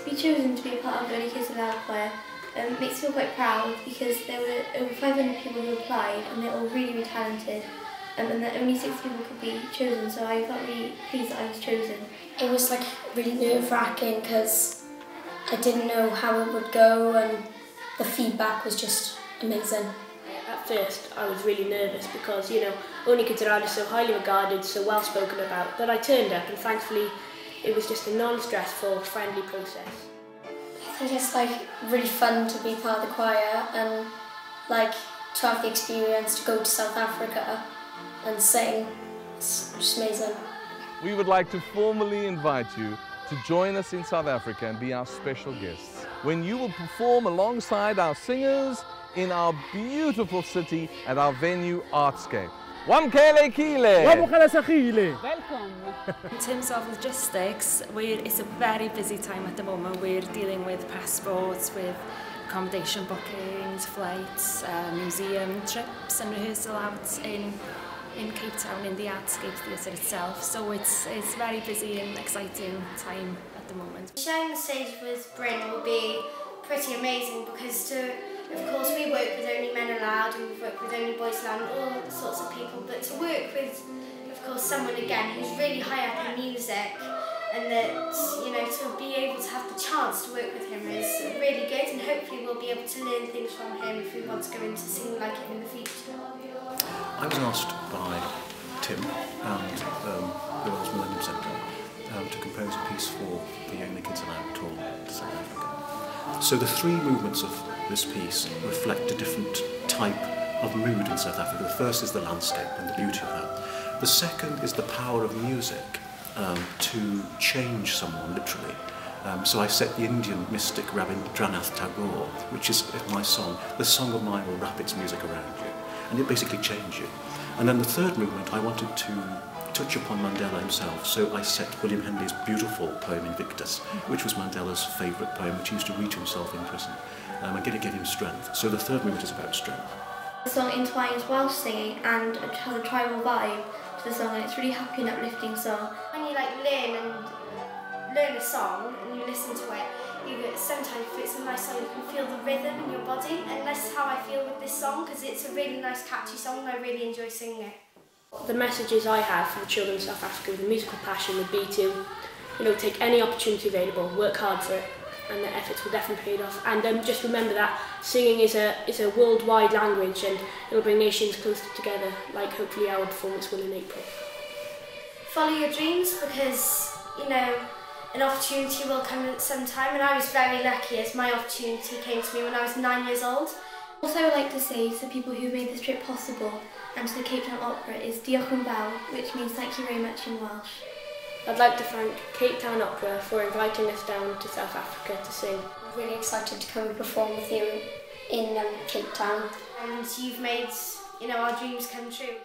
be chosen to be a part of Only Kids Aloud choir makes me feel quite proud because there were over 500 people who applied and they're all really, really talented. And that only 6 people could be chosen, so I felt really pleased that I was chosen. It was like really nerve-wracking because I didn't know how it would go and the feedback was just amazing. At first I was really nervous because, you know, Only Kids Aloud is so highly regarded, so well spoken about, but I turned up and thankfully it was just a non-stressful, friendly process. I think it's like really fun to be part of the choir and like to have the experience to go to South Africa and sing. It's just amazing. We would like to formally invite you to join us in South Africa and be our special guests when you will perform alongside our singers in our beautiful city at our venue Artscape. Welcome! In terms of logistics, it's a very busy time at the moment. We're dealing with passports, with accommodation bookings, flights, museum trips and rehearsal outs in Cape Town in the Artscape Theatre itself. So it's very busy and exciting time at the moment. Sharing the stage with Bryn will be pretty amazing because of course we work with Only Men Aloud and we've worked with Only Boys Aloud and all sorts of people, but to work with, of course, someone again who's really high up in music and that, you know, to be able to have the chance to work with him is really good and hopefully we'll be able to learn things from him if we want to go into singing like him in the future. I was asked by Tim and the Millennium Centre to compose a piece for the Only Kids Aloud tour to South Africa. So the 3 movements of this piece reflect a different type of mood in South Africa. The first is the landscape and the beauty of that. The second is the power of music to change someone, literally. So I set the Indian mystic Rabindranath Tagore, which is my song. The song of mine will wrap its music around you, and it basically changed you. And then the third movement, I wanted to touch upon Mandela himself, so I set William Henley's beautiful poem Invictus, which was Mandela's favourite poem, which he used to read to himself in prison, and get him strength. So the third movement is about strength. The song entwines Welsh singing and has a tribal vibe to the song, and it's really happy and uplifting song. When you like learn a song and you listen to it, sometimes if it's a nice song you can feel the rhythm in your body, and that's how I feel with this song because it's a really nice catchy song and I really enjoy singing it. The messages I have for the children of South Africa with a musical passion would be to, you know, take any opportunity available, work hard for it, and their efforts will definitely pay off. And just remember that singing is a worldwide language and it'll bring nations closer together, like hopefully our performance will in April. Follow your dreams because, you know, an opportunity will come at some time, and I was very lucky as my opportunity came to me when I was 9 years old. Also, I would like to say to the people who made this trip possible and to the Cape Town Opera is Diolch yn fawr, which means thank you very much in Welsh. I'd like to thank Cape Town Opera for inviting us down to South Africa to sing. I'm really excited to come and perform with you in Cape Town. And you've made, you know, our dreams come true.